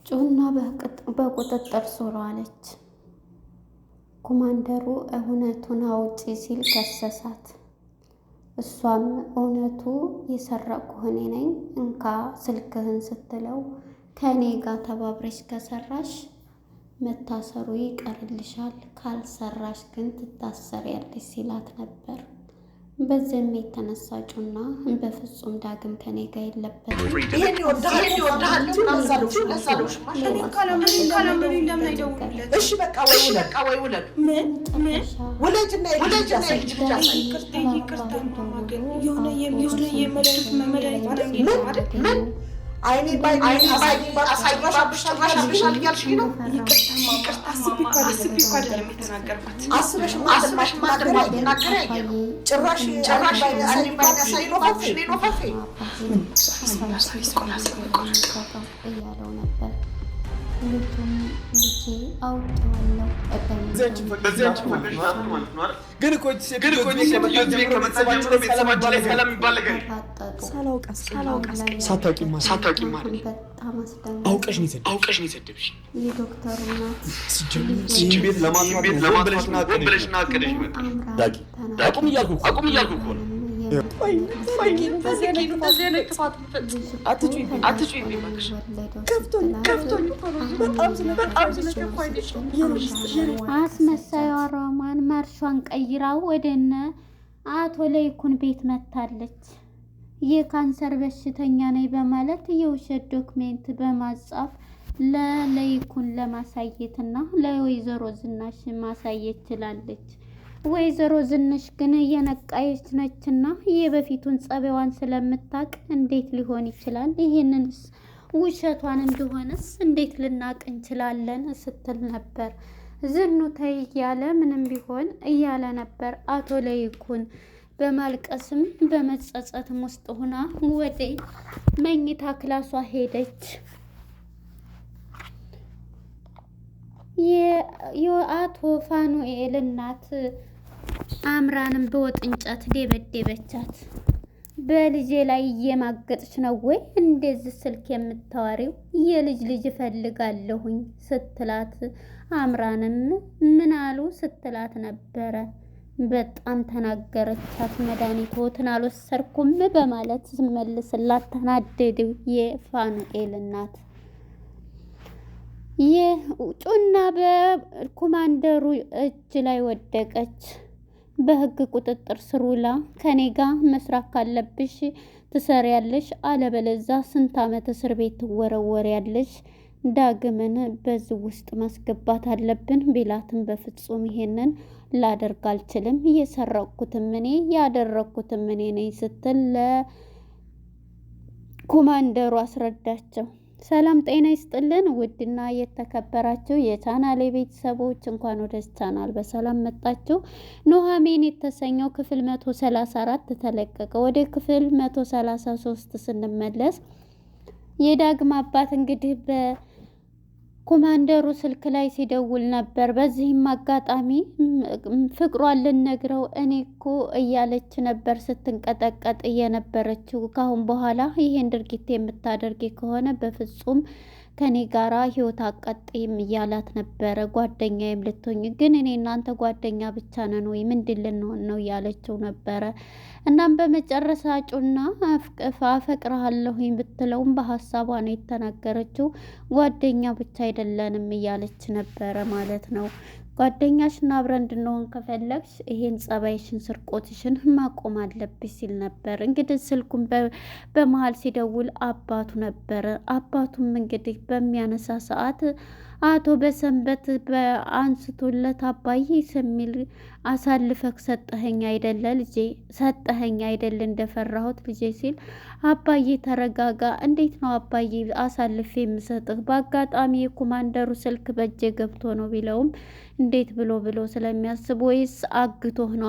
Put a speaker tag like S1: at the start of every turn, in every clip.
S1: ጩና በቁጥጥር ስር ዋለች። ኮማንደሩ እውነቱን አውጪ ሲል ከሰሳት። እሷም እውነቱ የሰረቅኩ እኔ ነኝ እንካ ስልክህን ስትለው ከእኔ ጋር ተባብረሽ ከሰራሽ መታሰሩ ይቀርልሻል፣ ካልሰራሽ ግን ትታሰሪያለሽ ሲላት ነበር። በዚህም የተነሳ ጩና በፍጹም ዳግም ከኔ ጋር የለበትም።
S2: ይሄን ይወዳል እሺ በቃ ወይ ውለድ ምን ውለድና አይኔ ባይ አሳይባሻል እያልሽኝ ነው? ይቅርታ አስቤ እኮ አይደለም የተናገርኩት። አስበሽ ማድረግ ጭራሽ ባይነሳይ ሎፋፍሽ ሎፋፌ
S1: እያለው ነበር። ልጁም ልጄ አውቄዋለሁ
S3: ግን እኮ ሳታውቂ ማለት አውቀሽ ነው የሰደብሽ።
S1: የዶክተሩ እናት
S3: ቤት ለማጥፋት አቁም እያልኩ እኮ ነው።
S1: አስመሳይዋ ሮማን ማርሿን ቀይራ ወደነ አቶ ለይኩን ቤት መታለች። የካንሰር በሽተኛ ነኝ በማለት የውሸት ዶክሜንት በማጻፍ ለለይኩን ለማሳየትና ለወይዘሮ ዝናሽ ማሳየት ችላለች። ወይዘሮ ዝናሽ ግን እየነቃየች ነችና የበፊቱን ጸባይዋን ስለምታቅ እንዴት ሊሆን ይችላል? ይሄንንስ ውሸቷን እንደሆነስ እንዴት ልናቅ እንችላለን? ስትል ነበር። ዝኑ ተይ እያለ ምንም ቢሆን እያለ ነበር። አቶ ለይኩን በማልቀስም በመጸጸትም ውስጥ ሆና ወደ መኝታ ክላሷ ሄደች። የአቶ ፋኑኤል እናት አምራንም በወጥ እንጨት ደበደበቻት። በልጄ ላይ እየማገጥሽ ነው ወይ እንደዚህ ስልክ የምታወሪው? የልጅ እፈልጋለሁኝ ስትላት አምራንም ምን አሉ ስትላት ነበረ። በጣም ተናገረቻት። መድኃኒቶትን አልወሰድኩም በማለት መልስላት ተናደዱ። የፋኑኤል እናት የጩና በኮማንደሩ እጅ ላይ ወደቀች። በህግ ቁጥጥር ስር ውላ ከኔ ጋር መስራት ካለብሽ ትሰሪያለሽ፣ አለበለዛ ስንት ዓመት እስር ቤት ትወረወሪያለሽ። ዳግምን በዚህ ውስጥ ማስገባት አለብን ቢላትም በፍጹም ይሄንን ላደርግ አልችልም፣ እየሰረቅኩትም እኔ ያደረግኩትም እኔ ነኝ ስትል ለኮማንደሩ አስረዳቸው። ሰላም ጤና ይስጥልን ውድና የተከበራችሁ የቻናሌ ቤተሰቦች እንኳን ወደ ቻናል በሰላም መጣችሁ። ኑሃሚን የተሰኘው ክፍል 134 ተለቀቀ። ወደ ክፍል 133 ስንመለስ የዳግም አባት እንግዲህ በኮማንደሩ ስልክ ላይ ሲደውል ነበር። በዚህም አጋጣሚ ፍቅሯን ልነግረው እኔ እኮ እያለች ነበር ስትንቀጠቀጥ እየነበረችው። ካሁን በኋላ ይሄን ድርጊት የምታደርጊ ከሆነ በፍጹም ከኔ ጋራ ህይወት አቀጥይም እያላት ነበረ። ጓደኛዬም ልትሆኝ ግን እኔ እናንተ ጓደኛ ብቻ ነን ወይ ምንድን ልንሆን ነው እያለችው ነበረ። እናም በመጨረሻ ጩና አፈቅርሃለሁኝ ብትለውም በሀሳቧ ነው የተናገረችው። ጓደኛ ብቻ አይደለንም እያለች ነበረ ማለት ነው። ጓደኛሽና አብረን እንድንሆን ከፈለግሽ ይሄን ጸባይሽን ስርቆትሽን ማቆም አለብሽ ሲል ነበር። እንግዲህ ስልኩን በመሀል ሲደውል አባቱ ነበረ። አባቱም እንግዲህ በሚያነሳ ሰዓት አቶ በሰንበት በአንስቶለት አባዬ ስሚል አሳልፈክ ሰጠኸኝ አይደለ ልጄ፣ ሰጠኸኝ አይደለ እንደፈራሁት ልጄ ሲል አባዬ ተረጋጋ፣ እንዴት ነው አባዬ አሳልፌ የምሰጥህ? በአጋጣሚ የኮማንደሩ ስልክ በእጄ ገብቶ ነው ቢለውም እንዴት ብሎ ስለሚያስብ ወይስ አግቶህ ነው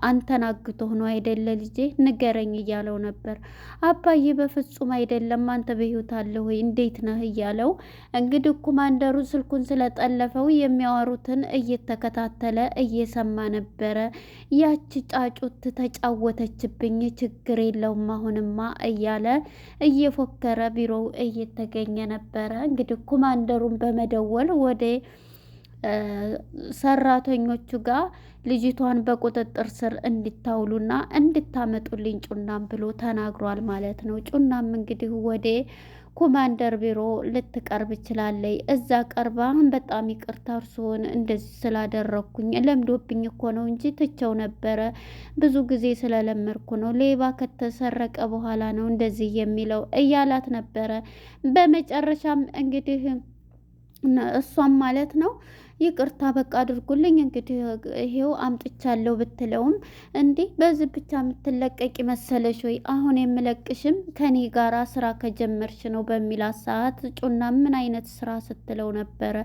S1: አንተን አግቶህ ነው አይደለ ልጄ ንገረኝ እያለው ነበር። አባዬ በፍጹም አይደለም፣ አንተ በህይወት አለህ ወይ እንዴት ነህ እያለው እንግዲህ ኮማንደሩ ስልኩን ስለጠለፈው የሚያወሩትን እየተከታተለ እየሰማ ነበረ። ያቺ ጫጩት ተጫወተችብኝ፣ ችግር የለውም አሁንማ እያለ እየፎከረ ቢሮው እየተገኘ ነበረ። እንግዲህ ኮማንደሩን በመደወል ወደ ሰራተኞቹ ጋር ልጅቷን በቁጥጥር ስር እንድታውሉና እንድታመጡልኝ ጩናም ብሎ ተናግሯል ማለት ነው። ጩናም እንግዲህ ወደ ኮማንደር ቢሮ ልትቀርብ ይችላለይ። እዛ ቀርባ በጣም ይቅርታ እርስዎን እንደዚህ ስላደረኩኝ ለምዶብኝ እኮ ነው እንጂ ትቸው ነበረ፣ ብዙ ጊዜ ስለለመድኩ ነው፣ ሌባ ከተሰረቀ በኋላ ነው እንደዚህ የሚለው እያላት ነበረ። በመጨረሻም እንግዲህ እሷም ማለት ነው ይቅርታ በቃ አድርጉልኝ እንግዲህ ይሄው አምጥቻለሁ ብትለውም እንዴ በዚህ ብቻ የምትለቀቂ መሰለሽ ወይ? አሁን የምለቅሽም ከኔ ጋራ ስራ ከጀመርሽ ነው በሚላት ሰዓት ጩና ምን አይነት ስራ ስትለው ነበረ።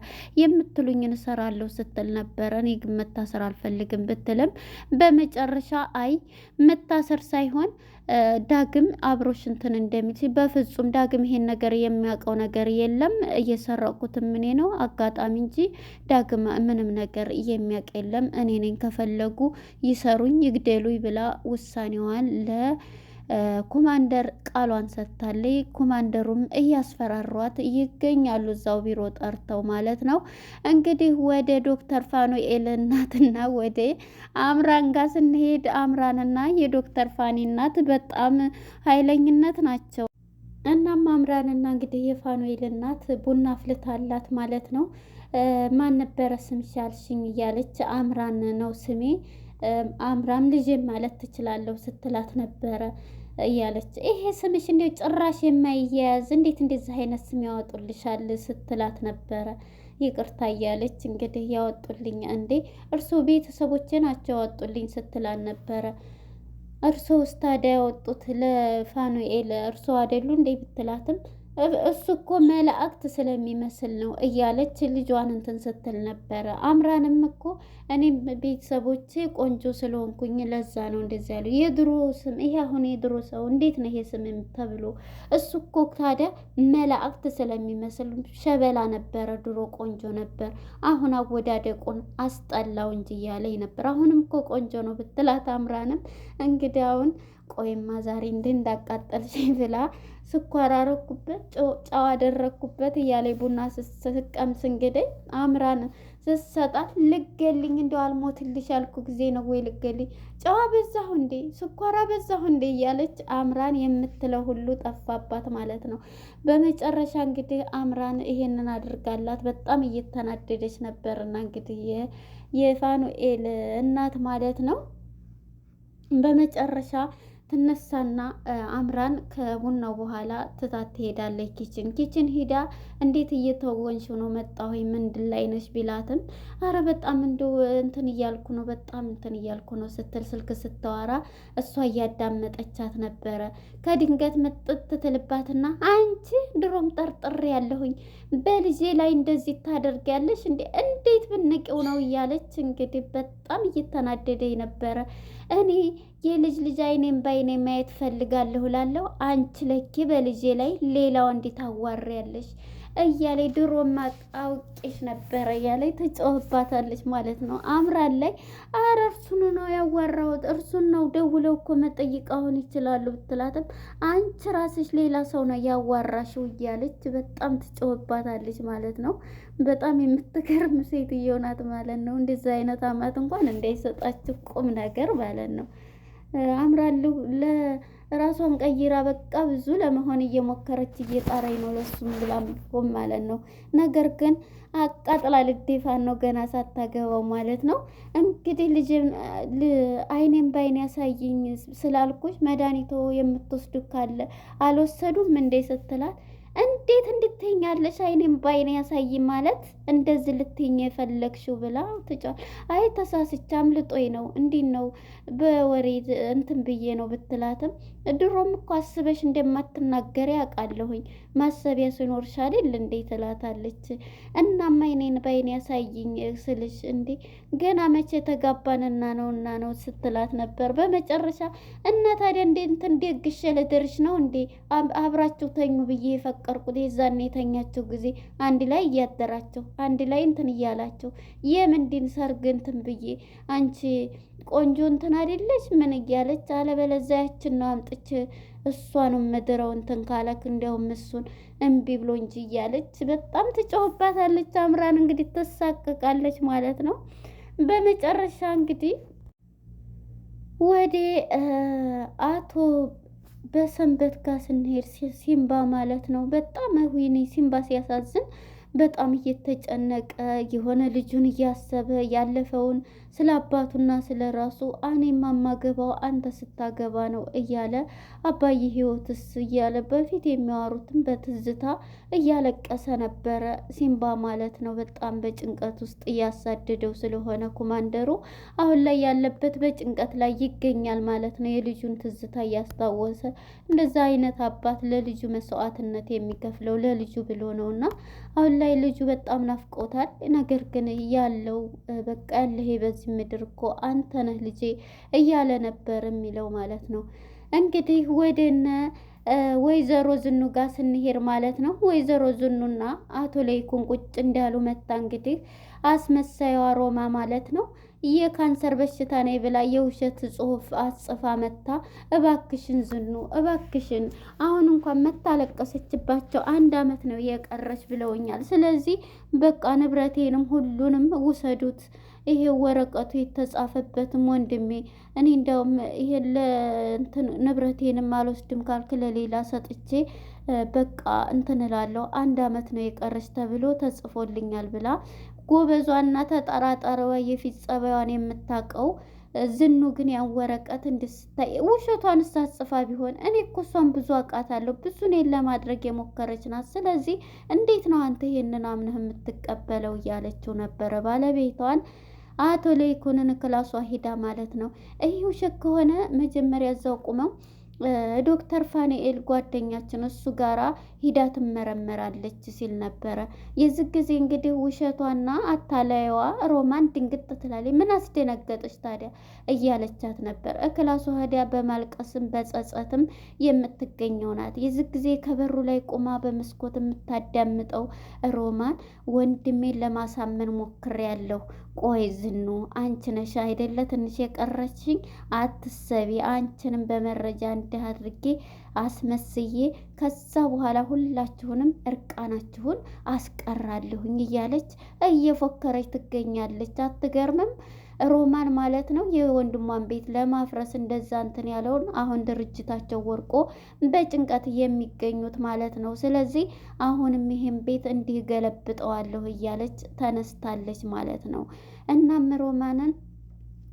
S1: የምትሉኝን እሰራለሁ ስትል ነበረ። እኔ ግን መታሰር አልፈልግም ብትልም በመጨረሻ አይ መታሰር ሳይሆን ዳግም አብሮሽ እንትን እንደሚል በፍጹም ዳግም ይሄን ነገር የሚያውቀው ነገር የለም፣ እየሰረቁትም እኔ ነው አጋጣሚ እንጂ ዳግም ምንም ነገር የሚያውቅ የለም፣ እኔ ነኝ፣ ከፈለጉ ይሰሩኝ ይግደሉኝ ብላ ውሳኔዋን ለኮማንደር ቃሏን ሰጥታለች። ኮማንደሩም እያስፈራሯት ይገኛሉ፣ እዛው ቢሮ ጠርተው ማለት ነው። እንግዲህ ወደ ዶክተር ፋኑኤል እናትና ወደ አምራን ጋር ስንሄድ አምራንና የዶክተር ፋኒ እናት በጣም ኃይለኝነት ናቸው። እናም አምራንና እንግዲህ የፋኑኤል እናት ቡና አፍልታላት ማለት ነው። ማን ነበረ ስምሽ ያልሽኝ እያለች አምራን ነው ስሜ፣ አምራም ልጄ ማለት ትችላለሁ ስትላት ነበረ እያለች ይሄ ስምሽ እንዴ ጭራሽ የማይያያዝ እንዴት እንደዚህ አይነት ስም ያወጡልሻል ስትላት ነበረ። ይቅርታ እያለች እንግዲህ ያወጡልኝ እንዴ እርስዎ ቤተሰቦቼ ናቸው ያወጡልኝ ስትላል ነበረ። እርስዎ ውስጥ ታዲያ ያወጡት ለፋኑኤል እርስዎ አይደሉ እንዴ ብትላትም እሱ እኮ መላእክት ስለሚመስል ነው እያለች ልጇን እንትን ስትል ነበረ። አምራንም እኮ እኔም ቤተሰቦቼ ቆንጆ ስለሆንኩኝ ለዛ ነው እንደዚያ ያሉ የድሮ ስም ይሄ አሁን የድሮ ሰው እንዴት ነው ይሄ ስም ተብሎ እሱ እኮ ታዲያ መላእክት ስለሚመስል ሸበላ ነበረ፣ ድሮ ቆንጆ ነበር፣ አሁን አወዳደቁን አስጠላው እንጂ እያለኝ ነበር። አሁንም እኮ ቆንጆ ነው ብትላት አምራንም እንግዲህ አሁን ቆይማ ዛሬ እንዳቃጠልሽኝ ብላ ስኳር አረኩበት ጨው አደረኩበት እያለ ቡና ስቀምስ እንግዲህ አምራን ስትሰጣት ልገልኝ እንደው አልሞትልሽ ያልኩ ጊዜ ነው ወይ ልገልኝ፣ ጨው አበዛሁ እንዴ ስኳር አበዛሁ እንዴ እያለች አምራን የምትለው ሁሉ ጠፋባት ማለት ነው። በመጨረሻ እንግዲህ አምራን ይሄንን አድርጋላት በጣም እየተናደደች ነበርና እንግዲህ የፋኑኤል እናት ማለት ነው በመጨረሻ ትነሳና አምራን ከቡናው በኋላ ትታት ትሄዳለች። ኪችን ሂዳ እንዴት እየተወንሽው ነው መጣሁ ምንድን ላይ ነሽ ቢላትም አረ በጣም እንደው እንትን እያልኩ ነው በጣም እንትን እያልኩ ነው ስትል ስልክ ስታወራ እሷ እያዳመጠቻት ነበረ። ከድንገት መጥት ትልባትና አንቺ ድሮም ጠርጥሬ ያለሁኝ በልጄ ላይ እንደዚህ ታደርጊያለሽ እንዴ እንዴት ብንቂው ነው እያለች እንግዲህ በጣም እየተናደደኝ ነበረ። እኔ የልጅ አይኔም ባይኔ ማየት ፈልጋለሁ ላለው አንቺ ለኪ በልጄ ላይ ሌላው እንዴት አዋሪያለሽ እያለ ድሮማ አውቄሽ ነበረ እያለ ተጫወባታለች ማለት ነው። አምራን ላይ አረ እርሱን ነው ያዋራሁት እርሱን ነው ደውለው እኮ መጠይቅ አሁን ይችላሉ ብትላትም አንቺ ራስሽ ሌላ ሰው ነው ያዋራሽው እያለች በጣም ትጫወባታለች ማለት ነው። በጣም የምትገርም ሴትዮ ናት ማለት ነው። እንደዚህ አይነት አማት እንኳን እንዳይሰጣችሁ ቁም ነገር ማለት ነው። አምራለሁ ለራሷን ቀይራ በቃ ብዙ ለመሆን እየሞከረች እየጣረኝ ነው ለሱም ብላም ማለት ነው። ነገር ግን አቃጥላ ልዴፋን ነው ገና ሳታገባው ማለት ነው። እንግዲህ ልጅ አይኔም ባይኔ ያሳይኝ ስላልኩሽ መድኃኒቶ የምትወስዱ ካለ አልወሰዱም እንዴ ስትላት እንዴት እንድትኛለሽ አይኔም ባይኔ ያሳይ ማለት እንደዚህ ልትኝ የፈለግሽው ብላ አይ ተሳስቻ አምልጦኝ ነው እንዲህ ነው በወሬ እንትን ብዬ ነው ብትላትም ድሮም እኮ አስበሽ እንደማትናገሪ አውቃለሁኝ ማሰቢያ ሲኖርሽ አይደል እንዴ ትላታለች። እናማ አይኔን ባይኔ ያሳይኝ ስልሽ እንዴ ገና መቼ ተጋባንና ነው ስትላት ነበር። በመጨረሻ እና ታዲያ እንዴ እንትን ደግሽ ለደርሽ ነው እንዴ አብራችሁ ተኙ ብዬ የፈቀርኩት የምታውቁት የዛኔ የተኛቸው ጊዜ አንድ ላይ እያደራቸው አንድ ላይ እንትን እያላቸው የምንድን ሰርግ እንትን ብዬ አንቺ ቆንጆ እንትን አይደለች ምን እያለች አለበለዚያ ያችን ነው አምጥቼ እሷንም ምድረው እንትን ካለክ እንዲያውም እሱን እምቢ ብሎ እንጂ እያለች በጣም ትጮህባታለች። አምራን እንግዲህ ትሳቅቃለች ማለት ነው። በመጨረሻ እንግዲህ ወደ አቶ በሰንበት ጋር ስንሄድ ሲምባ ማለት ነው። በጣም ወይኔ ሲምባ ሲያሳዝን በጣም እየተጨነቀ የሆነ ልጁን እያሰበ ያለፈውን ስለ አባቱና ስለ ራሱ እኔም ማማገባው አንተ ስታገባ ነው እያለ አባዬ ህይወትስ እያለ በፊት የሚያወሩትን በትዝታ እያለቀሰ ነበረ ሲምባ ማለት ነው። በጣም በጭንቀት ውስጥ እያሳደደው ስለሆነ ኮማንደሩ አሁን ላይ ያለበት በጭንቀት ላይ ይገኛል ማለት ነው። የልጁን ትዝታ እያስታወሰ እንደዛ አይነት አባት ለልጁ መስዋዕትነት የሚከፍለው ለልጁ ብሎ ነውና አሁን ላይ ልጁ በጣም ናፍቆታል። ነገር ግን ያለው በቃ ያለህ በዚህ ምድር እኮ አንተ ነህ ልጄ እያለ ነበር የሚለው ማለት ነው። እንግዲህ ወደነ ወይዘሮ ዝኑ ጋር ስንሄድ ማለት ነው። ወይዘሮ ዝኑና አቶ ለይኩን ቁጭ እንዳሉ መታ እንግዲህ አስመሳይዋ ሮማ ማለት ነው የካንሰር በሽታ ነኝ ብላ የውሸት ጽሁፍ አጽፋ መታ እባክሽን ዝኑ እባክሽን አሁን እንኳን መታለቀሰችባቸው 1 አመት ነው የቀረች ብለውኛል። ስለዚህ በቃ ንብረቴንም ሁሉንም ውሰዱት፣ ይሄ ወረቀቱ የተጻፈበትም ወንድሜ እኔ እንደውም ይሄ ለእንትን ንብረቴንም አልወስድም ካልክ ለሌላ ሰጥቼ በቃ እንትን እላለሁ 1 አመት ነው የቀረች ተብሎ ተጽፎልኛል ብላ ጎበዟና ተጠራጣሪዋ የፊት ጸባይዋን የምታውቀው ዝኑ ግን ያን ወረቀት እንድስታይ ውሸቷን ሳጽፋ ቢሆን እኔ እኮ እሷን ብዙ አውቃታለሁ፣ ብዙ እኔን ለማድረግ የሞከረች ናት። ስለዚህ እንዴት ነው አንተ ይሄንን አምነህ የምትቀበለው እያለችው ነበረ ባለቤቷን አቶ ለይኩንን ክላሷ ሂዳ ማለት ነው። ይህ ውሸት ከሆነ መጀመሪያ እዛው ቁመው ዶክተር ፋኒኤል ጓደኛችን እሱ ጋራ ሂዳ ትመረመራለች ሲል ነበረ። የዚህ ጊዜ እንግዲህ ውሸቷና አታላይዋ ሮማን ድንግጥ ትላለች። ምን አስደነገጠች ታዲያ እያለቻት ነበር። እክላሷ ሄዳ በማልቀስም በጸጸትም የምትገኘው ናት። የዚህ ጊዜ ከበሩ ላይ ቁማ በመስኮት የምታዳምጠው ሮማን ወንድሜን ለማሳመን ሞክሬያለሁ። ቆይ ዝኑ አንቺ ነሽ አይደለ ትንሽ የቀረችኝ? አትሰቢ፣ አንቺንም በመረጃ እንዲህ አድርጌ አስመስዬ ከዛ በኋላ ሁላችሁንም እርቃናችሁን አስቀራለሁኝ እያለች እየፎከረች ትገኛለች። አትገርምም? ሮማን ማለት ነው የወንድሟን ቤት ለማፍረስ እንደዛ እንትን ያለውን አሁን ድርጅታቸው ወርቆ በጭንቀት የሚገኙት ማለት ነው። ስለዚህ አሁንም ይሄን ቤት እንዲህ ገለብጠዋለሁ እያለች ተነስታለች ማለት ነው። እናም ሮማንን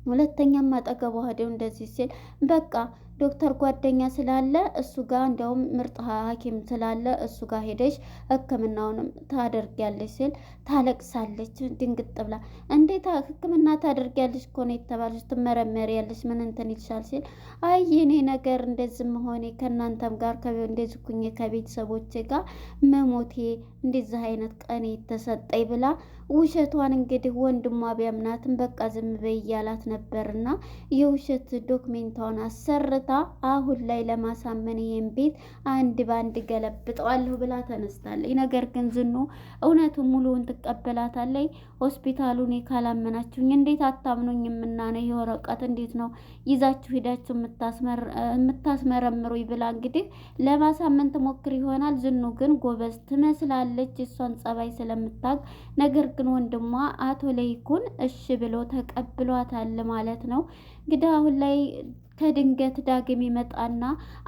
S1: ሁለተኛም አጠገቧ ሄደው እንደዚህ ሲል በቃ ዶክተር ጓደኛ ስላለ እሱ ጋር እንደውም ምርጥ ሐኪም ስላለ እሱ ጋር ሄደሽ ሕክምናውንም ታደርጊያለሽ ሲል ታለቅሳለች። ድንግጥ ብላ እንዴት ሕክምና ታደርጊያለሽ እኮ ነው የተባለሽ፣ ትመረመሪያለሽ ምን እንትን ይልሻል ሲል አይ የኔ ነገር እንደዚህ መሆኔ ከእናንተም ጋር እንደዚህ ኩኜ ከቤተሰቦቼ ጋር መሞቴ እንደዚህ አይነት ቀኔ የተሰጠኝ ብላ ውሸቷን እንግዲህ ወንድሟ ቢያምናትም በቃ ዝም በይ እያላት ነበርና የውሸት ዶክሜንቷን አሰርታ አሁን ላይ ለማሳመን ይሄን ቤት አንድ ባንድ ገለብጠዋለሁ ብላ ተነስታለች። ነገር ግን ዝኑ እውነቱን ሙሉውን ትቀበላታለች። ሆስፒታሉን ካላመናችሁኝ እንዴት አታምኑኝም? እና ነው ይሄ ወረቀት እንዴት ነው ይዛችሁ ሄዳችሁ የምታስመረምሩኝ ብላ እንግዲህ ለማሳመን ትሞክር ይሆናል። ዝኑ ግን ጎበዝ ትመስላለች እሷን ጸባይ ስለምታውቅ። ነገር ግን ወንድሟ አቶ ለይኩን እሺ ብሎ ተቀብሏታል ማለት ነው። እንግዲህ አሁን ላይ ከድንገት ዳግም ይመጣና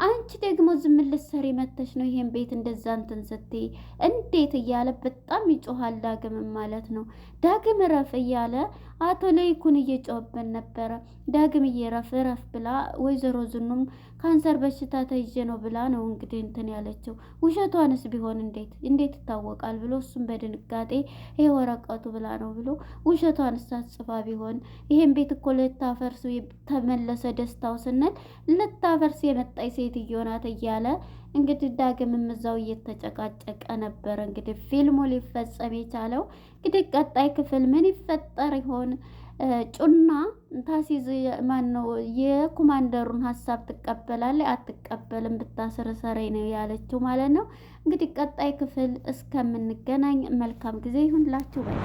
S1: አንቺ ደግሞ ዝም ልትሰሪ መተሽ ነው ይሄን ቤት እንደዛ እንትን ስትይ እንዴት እያለ በጣም ይጮሃል ዳግም ማለት ነው። ዳግም ረፍ እያለ አቶ ለይኩን እየጮህበት ነበረ። ዳግም እየረፍ ረፍ ብላ ወይዘሮ ዝኑም ካንሰር በሽታ ተይዤ ነው ብላ ነው እንግዲህ እንትን ያለችው። ውሸቷንስ ቢሆን እንዴት ይታወቃል ብሎ እሱም በድንጋጤ ይሄ ወረቀቱ ብላ ነው ብሎ ውሸቷንስ አጽፋ ቢሆን ይሄን ቤት እኮ ልታፈርሱ ተመለሰ ደስታው ስንል ልታፈርስ የመጣይ ሴትዮ ናት እያለ እንግዲህ ዳግምም እዛው እየተጨቃጨቀ ነበረ። እንግዲህ ፊልሙ ሊፈጸም የቻለው እንግዲህ ቀጣይ ክፍል ምን ይፈጠር ይሆን? ጩና ታሲዝ ማነው የኮማንደሩን ሀሳብ ትቀበላለች አትቀበልም ብታስረሰረኝ ነው ያለችው ማለት ነው። እንግዲህ ቀጣይ ክፍል እስከምንገናኝ መልካም ጊዜ ይሁንላችሁ ባይ